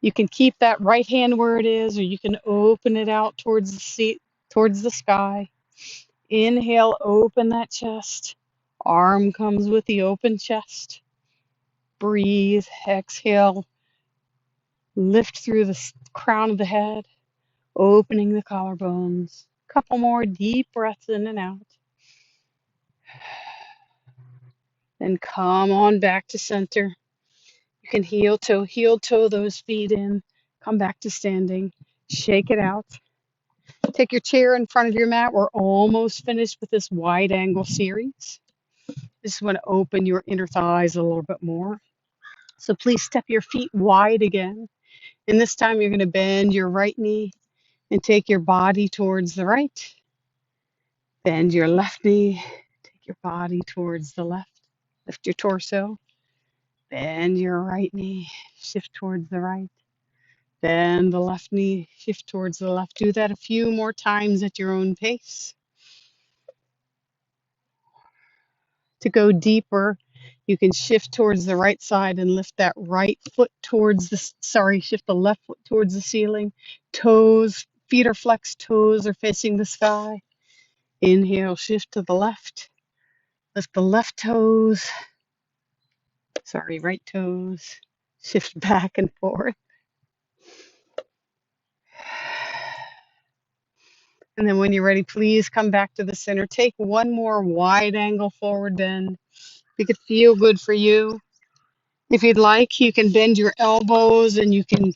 You can keep that right hand where it is, or you can open it out towards the seat, towards the sky. Inhale, open that chest. Arm comes with the open chest. Breathe, exhale. Lift through the crown of the head, opening the collarbones. Couple more deep breaths in and out. Then come on back to center. You can heel toe those feet in. Come back to standing. Shake it out. Take your chair in front of your mat. We're almost finished with this wide angle series. Just want to open your inner thighs a little bit more. So please step your feet wide again. And this time you're going to bend your right knee and take your body towards the right. Bend your left knee. Take your body towards the left. Lift your torso. Bend your right knee. Shift towards the right. Bend the left knee. Shift towards the left. Do that a few more times at your own pace. To go deeper, you can shift towards the right side and lift that right foot towards shift the left foot towards the ceiling. Toes, feet are flexed, toes are facing the sky. Inhale, shift to the left. Lift the left toes, right toes. Shift back and forth. And then when you're ready, please come back to the center. Take one more wide angle forward bend. Make it feel good for you. If you'd like, you can bend your elbows and you can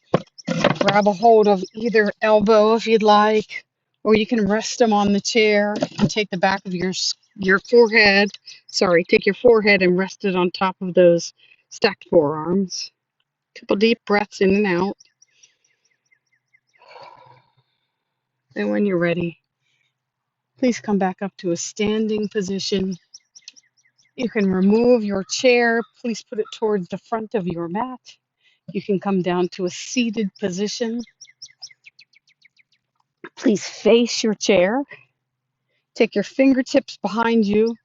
grab a hold of either elbow if you'd like, or you can rest them on the chair and take the back of your forehead. Take your forehead and rest it on top of those stacked forearms. Couple deep breaths in and out. And when you're ready, please come back up to a standing position. You can remove your chair. Please put it towards the front of your mat. You can come down to a seated position. Please face your chair. Take your fingertips behind you,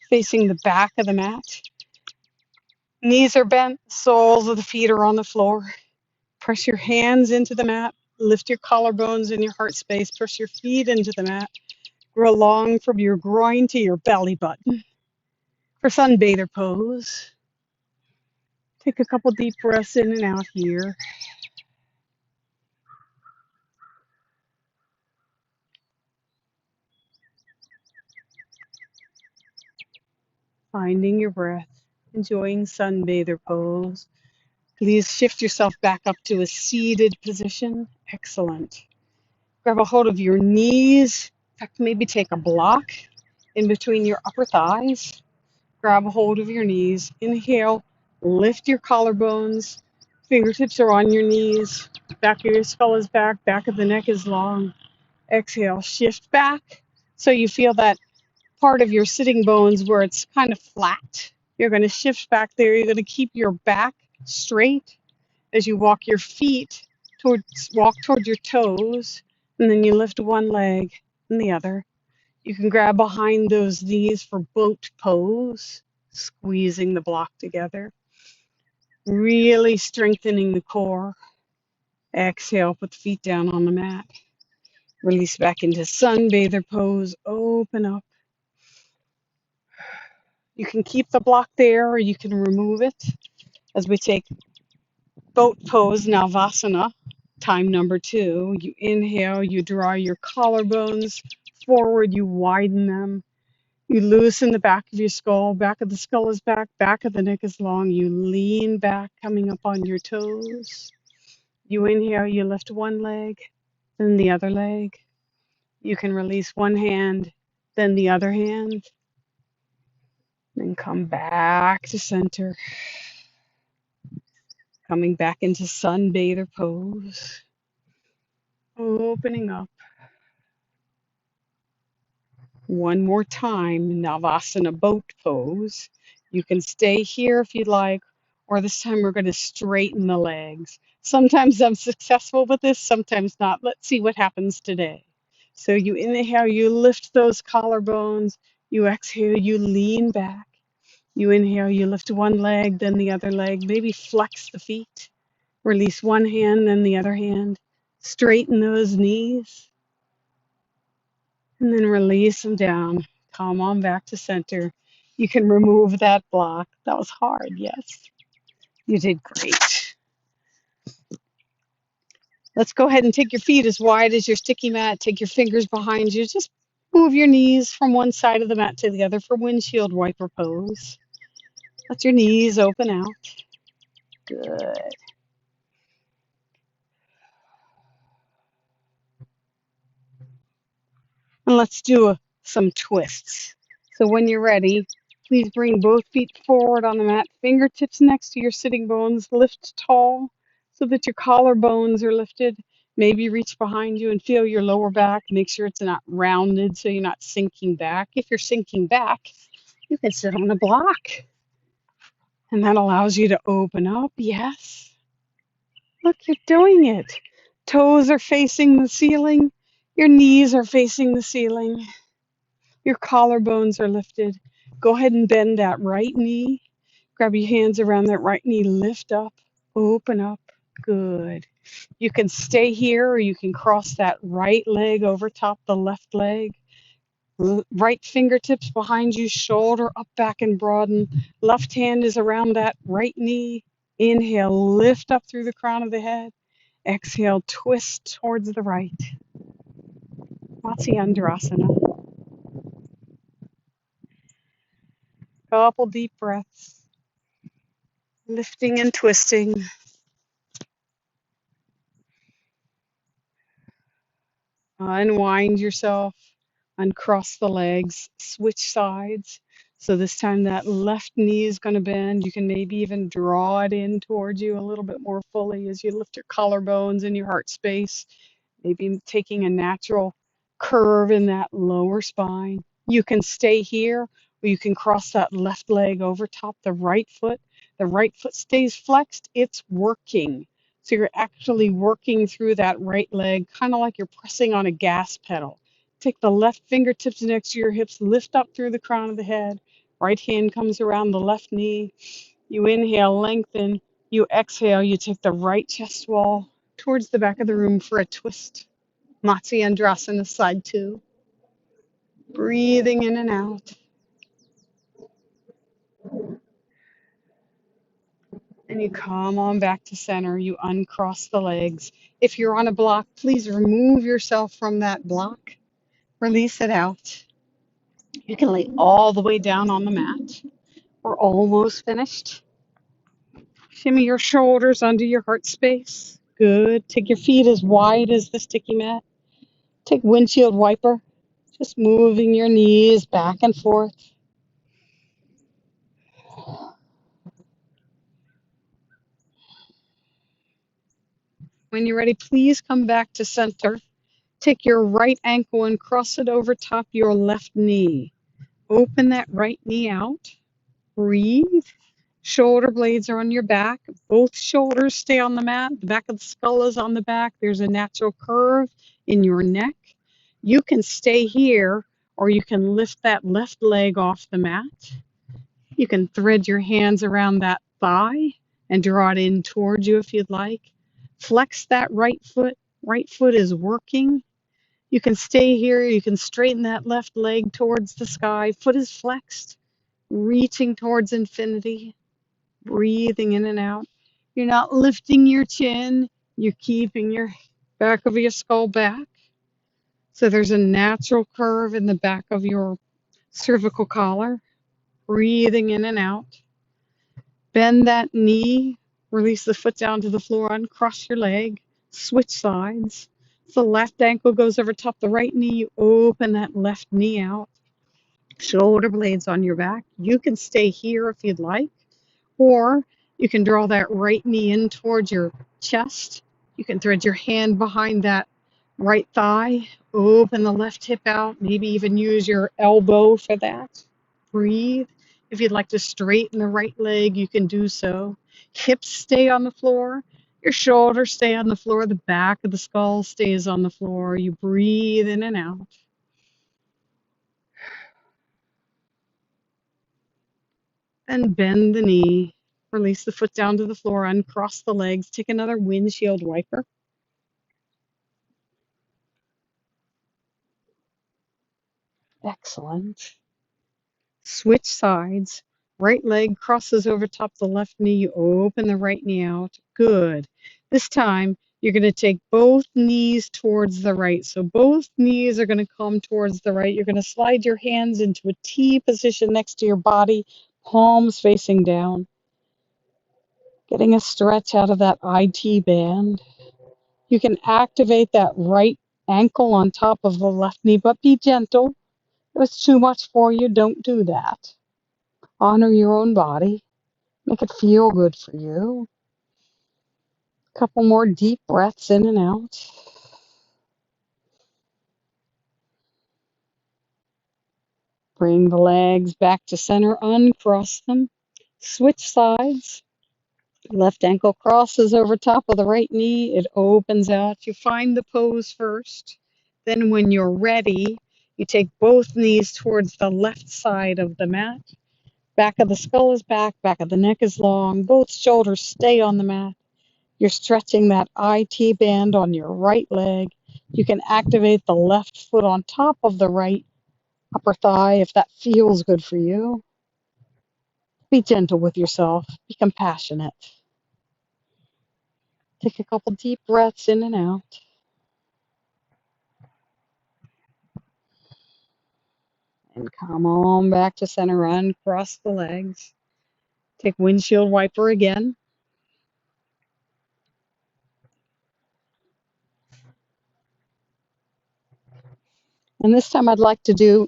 facing the back of the mat. Knees are bent, soles of the feet are on the floor. Press your hands into the mat. Lift your collarbones in your heart space. Press your feet into the mat. Grow long from your groin to your belly button. For sunbather pose. Take a couple deep breaths in and out here. Finding your breath, enjoying sunbather pose. Please shift yourself back up to a seated position. Excellent. Grab a hold of your knees. In fact, maybe take a block in between your upper thighs. Grab a hold of your knees. Inhale, lift your collarbones. Fingertips are on your knees. Back of your skull is back of the neck is long. Exhale, shift back. So you feel that part of your sitting bones where it's kind of flat. You're going to shift back there. You're going to keep your back straight as you walk your feet walk toward your toes, and then you lift one leg and the other. You can grab behind those knees for boat pose, squeezing the block together, really strengthening the core. Exhale, put the feet down on the mat. Release back into sunbather pose. Open up. You can keep the block there or you can remove it as we take boat pose, Navasana, time number 2. You inhale, you draw your collarbones forward, you widen them. You loosen the back of your skull. Back of the skull is back of the neck is long. You lean back, coming up on your toes. You inhale, you lift one leg, then the other leg. You can release one hand, then the other hand. Then come back to center. Coming back into sunbather pose. Opening up. One more time, Navasana boat pose. You can stay here if you'd like, or this time we're going to straighten the legs. Sometimes I'm successful with this, sometimes not. Let's see what happens today. So you inhale, you lift those collarbones. You exhale, you lean back. You inhale, you lift one leg, then the other leg. Maybe flex the feet. Release one hand, then the other hand. Straighten those knees. And then release them down. Come on back to center. You can remove that block. That was hard, yes. You did great. Let's go ahead and take your feet as wide as your sticky mat. Take your fingers behind you. Just move your knees from one side of the mat to the other for windshield wiper pose. Let your knees open out. Good. And let's do some twists. So when you're ready, please bring both feet forward on the mat, fingertips next to your sitting bones, lift tall so that your collarbones are lifted. Maybe reach behind you and feel your lower back. Make sure it's not rounded so you're not sinking back. If you're sinking back, you can sit on a block. And that allows you to open up. Yes. Look, you're doing it. Toes are facing the ceiling. Your knees are facing the ceiling. Your collarbones are lifted. Go ahead and bend that right knee. Grab your hands around that right knee. Lift up. Open up. Good. You can stay here or you can cross that right leg over top the left leg. Right fingertips behind you, shoulder up, back, and broaden. Left hand is around that right knee. Inhale, lift up through the crown of the head. Exhale, twist towards the right. Matsyendrasana. Couple deep breaths. Lifting and twisting. Unwind yourself. Uncross the legs. Switch sides. So this time that left knee is going to bend. You can maybe even draw it in towards you a little bit more fully as you lift your collarbones and your heart space. Maybe taking a natural curve in that lower spine. You can stay here or you can cross that left leg over top the right foot. The right foot stays flexed. It's working. So you're actually working through that right leg, kind of like you're pressing on a gas pedal. Take the left fingertips next to your hips, lift up through the crown of the head. Right hand comes around the left knee. You inhale, lengthen. You exhale, you take the right chest wall towards the back of the room for a twist. Matsyendrasana side 2. Breathing in and out. And you come on back to center. You uncross the legs. If you're on a block, please remove yourself from that block. Release it out. You can lay all the way down on the mat. We're almost finished. Shimmy your shoulders under your heart space. Good. Take your feet as wide as the sticky mat. Take windshield wiper. Just moving your knees back and forth. When you're ready, please come back to center. Take your right ankle and cross it over top your left knee. Open that right knee out. Breathe. Shoulder blades are on your back. Both shoulders stay on the mat. The back of the skull is on the back. There's a natural curve in your neck. You can stay here or you can lift that left leg off the mat. You can thread your hands around that thigh and draw it in towards you if you'd like. Flex that right foot. Right foot is working. You can stay here. You can straighten that left leg towards the sky. Foot is flexed, reaching towards infinity. Breathing in and out. You're not lifting your chin. You're keeping your back of your skull back. So there's a natural curve in the back of your cervical collar. Breathing in and out. Bend that knee. Release the foot down to the floor. Uncross your leg. Switch sides. So the left ankle goes over top the right knee. You open that left knee out. Shoulder blades on your back. You can stay here if you'd like. Or you can draw that right knee in towards your chest. You can thread your hand behind that right thigh. Open the left hip out. Maybe even use your elbow for that. Breathe. If you'd like to straighten the right leg, you can do so. Hips stay on the floor. Your shoulders stay on the floor. The back of the skull stays on the floor. You breathe in and out. Then bend the knee. Release the foot down to the floor. Uncross the legs. Take another windshield wiper. Excellent. Switch sides. Right leg crosses over top the left knee. You open the right knee out. Good. This time, you're going to take both knees towards the right. So both knees are going to come towards the right. You're going to slide your hands into a T position next to your body. palms facing down, getting a stretch out of that IT band. You can activate that right ankle on top of the left knee, but be gentle. If it's too much for you, don't do that. Honor your own body. Make it feel good for you. A couple more deep breaths in and out. Bring the legs back to center, uncross them. Switch sides. Left ankle crosses over top of the right knee. It opens out. You find the pose first. Then when you're ready, you take both knees towards the left side of the mat. Back of the skull is back of the neck is long. Both shoulders stay on the mat. You're stretching that IT band on your right leg. You can activate the left foot on top of the right upper thigh if that feels good for you. Be gentle with yourself. Be compassionate. Take a couple deep breaths in and out. And come on back to center. Uncross the legs. Take windshield wiper again. And this time I'd like to do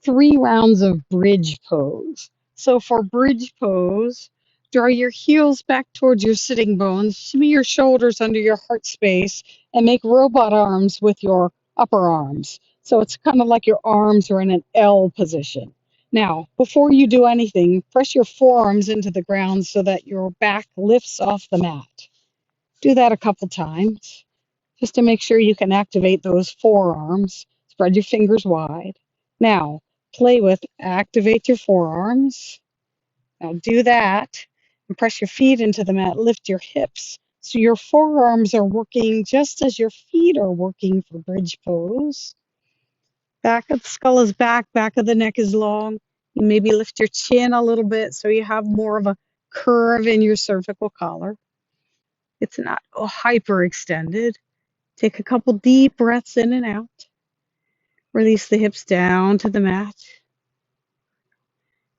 3 rounds of bridge pose. So for bridge pose, draw your heels back towards your sitting bones, shimmy your shoulders under your heart space, and make robot arms with your upper arms. So it's kind of like your arms are in an L position. Now, before you do anything, press your forearms into the ground so that your back lifts off the mat. Do that a couple times just to make sure you can activate those forearms. Spread your fingers wide. Now, play with activate your forearms. Now do that and press your feet into the mat. Lift your hips. So your forearms are working just as your feet are working for bridge pose. Back of the skull is back of the neck is long. You maybe lift your chin a little bit so you have more of a curve in your cervical collar. It's not hyperextended. Take a couple deep breaths in and out. Release the hips down to the mat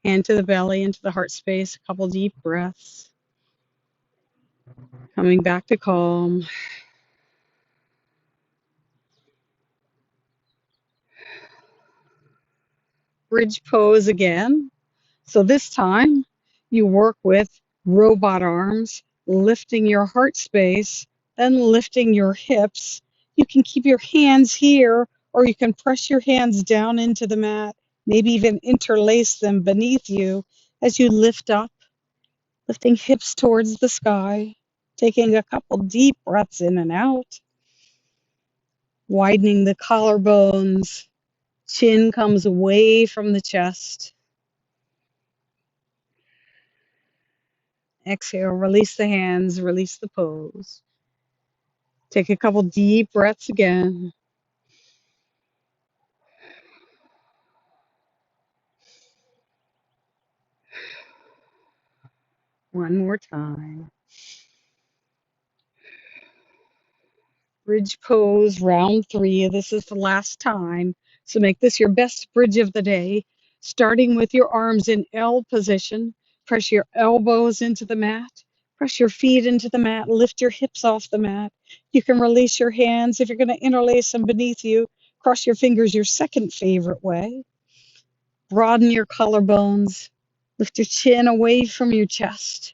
and to the belly, into the heart space. A couple deep breaths. Coming back to calm. Bridge pose again. So this time you work with robot arms, lifting your heart space, then lifting your hips. You can keep your hands here, or you can press your hands down into the mat, maybe even interlace them beneath you as you lift up, lifting hips towards the sky, taking a couple deep breaths in and out, widening the collarbones, chin comes away from the chest. Exhale, release the hands, release the pose. Take a couple deep breaths again. One more time. Bridge pose, round 3. This is the last time. So make this your best bridge of the day. Starting with your arms in L position. Press your elbows into the mat. Press your feet into the mat. Lift your hips off the mat. You can release your hands. If you're going to interlace them beneath you, cross your fingers your second favorite way. Broaden your collarbones. Lift your chin away from your chest.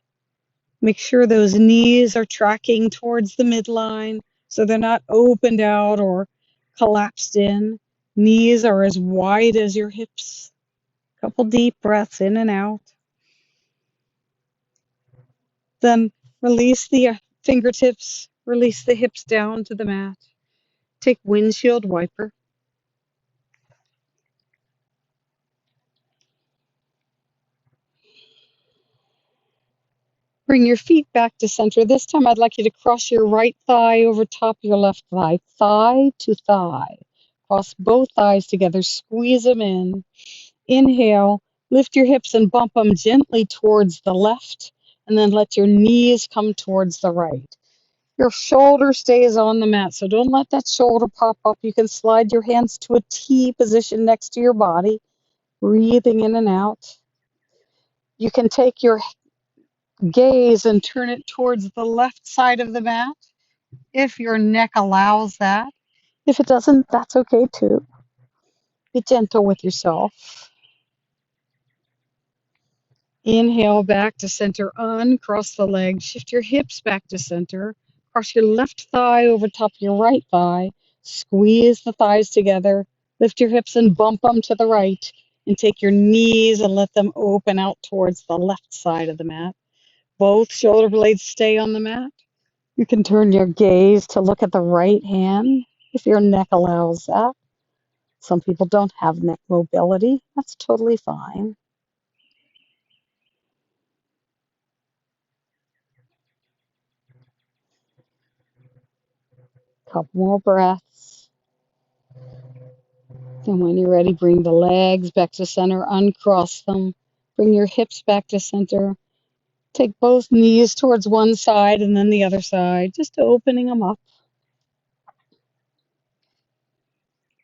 Make sure those knees are tracking towards the midline so they're not opened out or collapsed in. Knees are as wide as your hips. Couple deep breaths in and out. Then release the fingertips, release the hips down to the mat. Take windshield wiper. Bring your feet back to center. This time I'd like you to cross your right thigh over top your left thigh, thigh to thigh. Cross both thighs together, squeeze them in. Inhale, lift your hips and bump them gently towards the left, and then let your knees come towards the right. Your shoulder stays on the mat, so don't let that shoulder pop up. You can slide your hands to a T position next to your body, breathing in and out. You can take your gaze and turn it towards the left side of the mat if your neck allows that. If it doesn't, that's okay too. Be gentle with yourself. Inhale back to center, uncross the legs, shift your hips back to center, cross your left thigh over top of your right thigh, squeeze the thighs together, lift your hips and bump them to the right, and take your knees and let them open out towards the left side of the mat. Both shoulder blades stay on the mat. You can turn your gaze to look at the right hand if your neck allows that. Some people don't have neck mobility. That's totally fine. Couple more breaths. Then when you're ready, bring the legs back to center, uncross them. Bring your hips back to center. Take both knees towards one side and then the other side, just opening them up.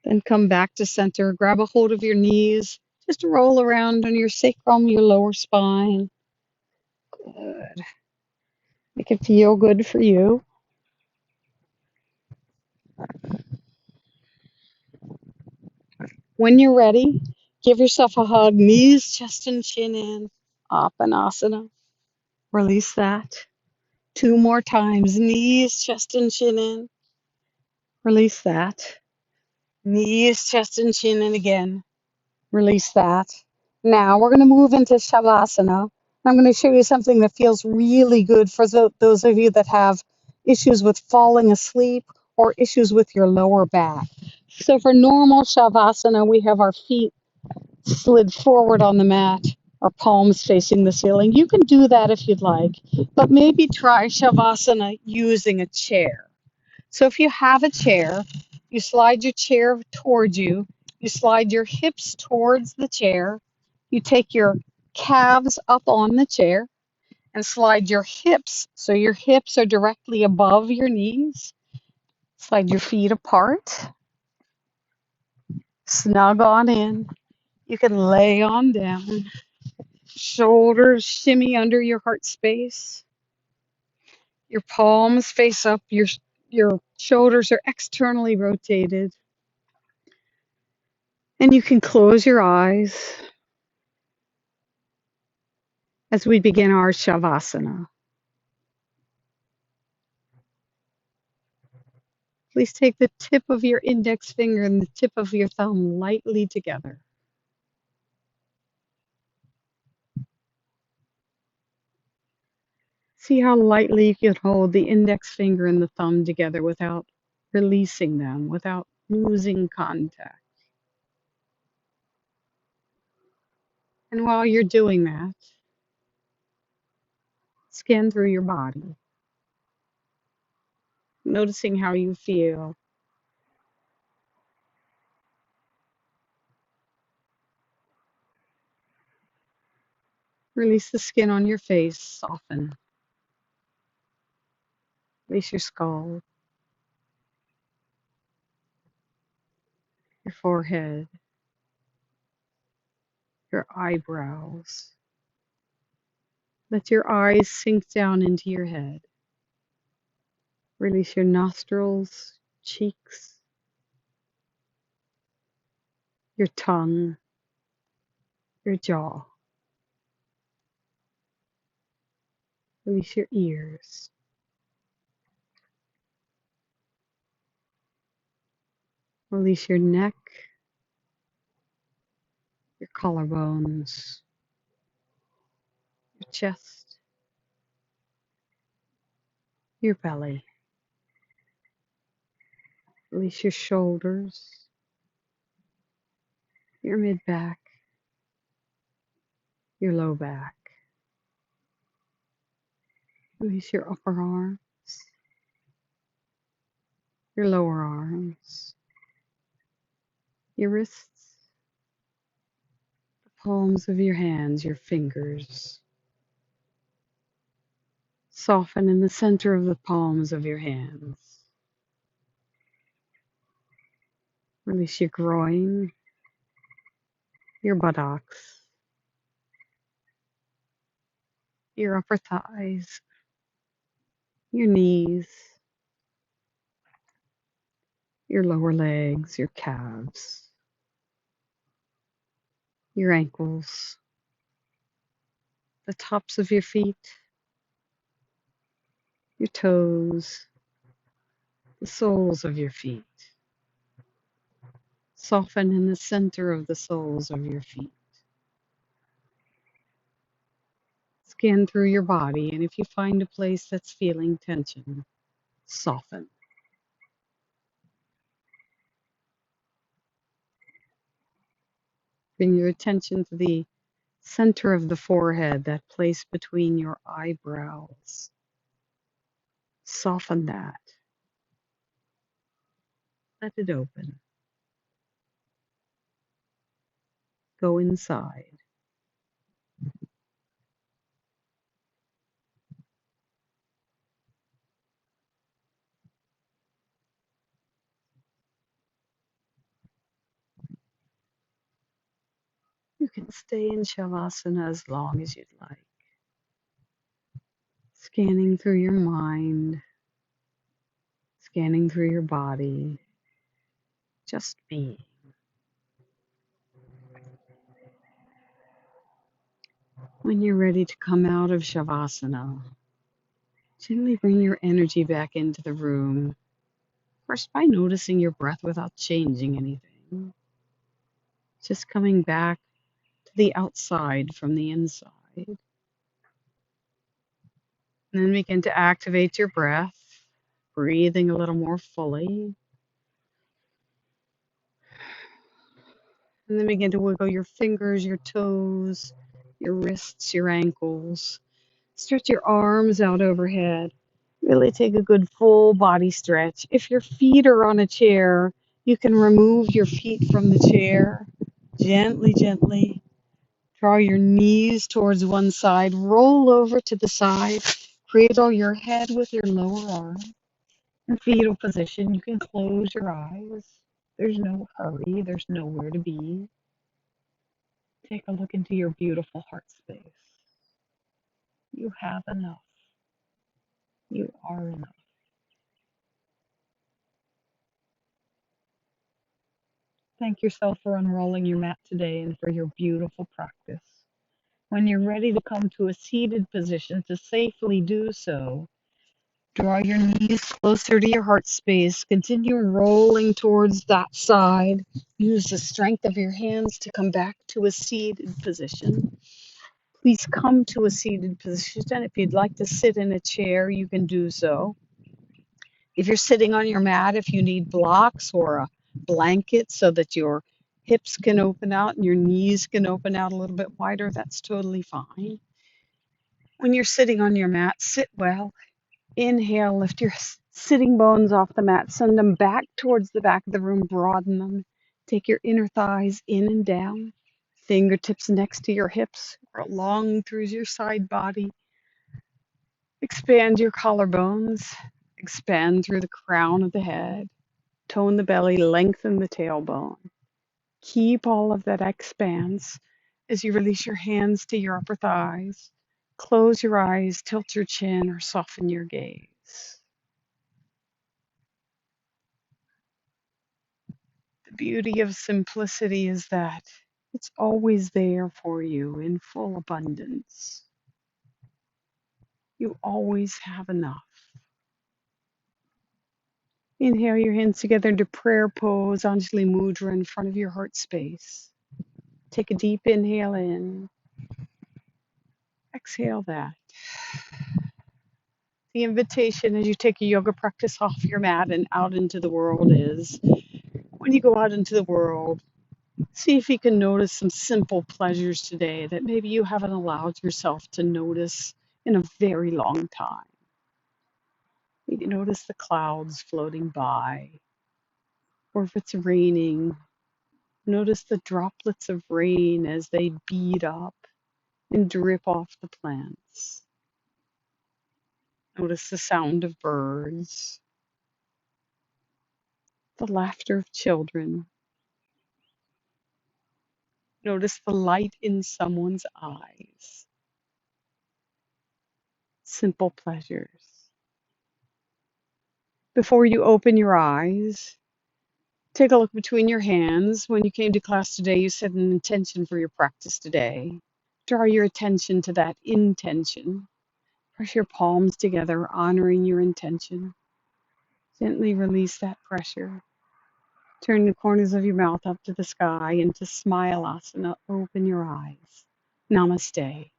Then come back to center. Grab a hold of your knees. Just roll around on your sacrum, your lower spine. Good. Make it feel good for you. When you're ready, give yourself a hug, knees, chest, and chin in. Apanasana. Release that. 2 more times, knees, chest, and chin in. Release that. Knees, chest, and chin in again. Release that. Now we're going to move into Shavasana. I'm going to show you something that feels really good for those of you that have issues with falling asleep or issues with your lower back. So for normal Shavasana, we have our feet slid forward on the mat, our palms facing the ceiling. You can do that if you'd like, but maybe try Shavasana using a chair. So if you have a chair, you slide your chair towards you, you slide your hips towards the chair, you take your calves up on the chair and slide your hips so your hips are directly above your knees. Slide your feet apart, snug on in. You can lay on down. Shoulders shimmy under your heart space. Your palms face up. Your shoulders are externally rotated. And you can close your eyes as we begin our Shavasana. Please take the tip of your index finger and the tip of your thumb lightly together. See how lightly you can hold the index finger and the thumb together without releasing them, without losing contact. And while you're doing that, scan through your body, noticing how you feel. Release the skin on your face, soften. Release your skull, your forehead, your eyebrows. Let your eyes sink down into your head. Release your nostrils, cheeks, your tongue, your jaw. Release your ears. Release your neck, your collarbones, your chest, your belly. Release your shoulders, your mid back, your low back. Release your upper arms, your lower arms, your wrists, the palms of your hands, your fingers. Soften in the center of the palms of your hands. Release your groin, your buttocks, your upper thighs, your knees, your lower legs, your calves, your ankles, the tops of your feet, your toes, the soles of your feet. Soften in the center of the soles of your feet. Scan through your body, and if you find a place that's feeling tension, soften. Bring your attention to the center of the forehead, that place between your eyebrows. Soften that. Let it open. Go inside. You can stay in Shavasana as long as you'd like. Scanning through your mind, scanning through your body, just being. When you're ready to come out of Shavasana, gently bring your energy back into the room, first by noticing your breath without changing anything. Just coming back to the outside from the inside. And then begin to activate your breath, breathing a little more fully. And then begin to wiggle your fingers, your toes, your wrists, your ankles. Stretch your arms out overhead. Really take a good full body stretch. If your feet are on a chair, you can remove your feet from the chair. Gently, gently. Draw your knees towards one side. Roll over to the side. Cradle your head with your lower arm. In fetal position, you can close your eyes. There's no hurry. There's nowhere to be. Take a look into your beautiful heart space. You have enough. You are enough. Thank yourself for unrolling your mat today and for your beautiful practice. When you're ready to come to a seated position, to safely do so, draw your knees closer to your heart space. Continue rolling towards that side. Use the strength of your hands to come back to a seated position. Please come to a seated position. And if you'd like to sit in a chair, you can do so. If you're sitting on your mat, if you need blocks or a blanket so that your hips can open out and your knees can open out a little bit wider, that's totally fine. When you're sitting on your mat, sit well. Inhale, lift your sitting bones off the mat, send them back towards the back of the room, broaden them. Take your inner thighs in and down, fingertips next to your hips, or along through your side body. Expand your collarbones, expand through the crown of the head. Tone the belly, lengthen the tailbone. Keep all of that expanse as you release your hands to your upper thighs. Close your eyes, tilt your chin, or soften your gaze. The beauty of simplicity is that it's always there for you in full abundance. You always have enough. Inhale your hands together into prayer pose, Anjali Mudra in front of your heart space. Take a deep inhale in. Exhale that. The invitation as you take a yoga practice off your mat and out into the world is when you go out into the world, see if you can notice some simple pleasures today that maybe you haven't allowed yourself to notice in a very long time. Maybe notice the clouds floating by, or if it's raining, notice the droplets of rain as they bead up and drip off the plants. Notice the sound of birds, the laughter of children. Notice the light in someone's eyes. simple pleasures. Before you open your eyes, take a look between your hands. When you came to class today, you set an intention for your practice today. Draw your attention to that intention. Press your palms together, honoring your intention. Gently release that pressure. Turn the corners of your mouth up to the sky into Smileasana. Open your eyes. Namaste.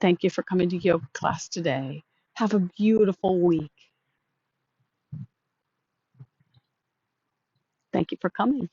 Thank you for coming to yoga class today. Have a beautiful week. Thank you for coming.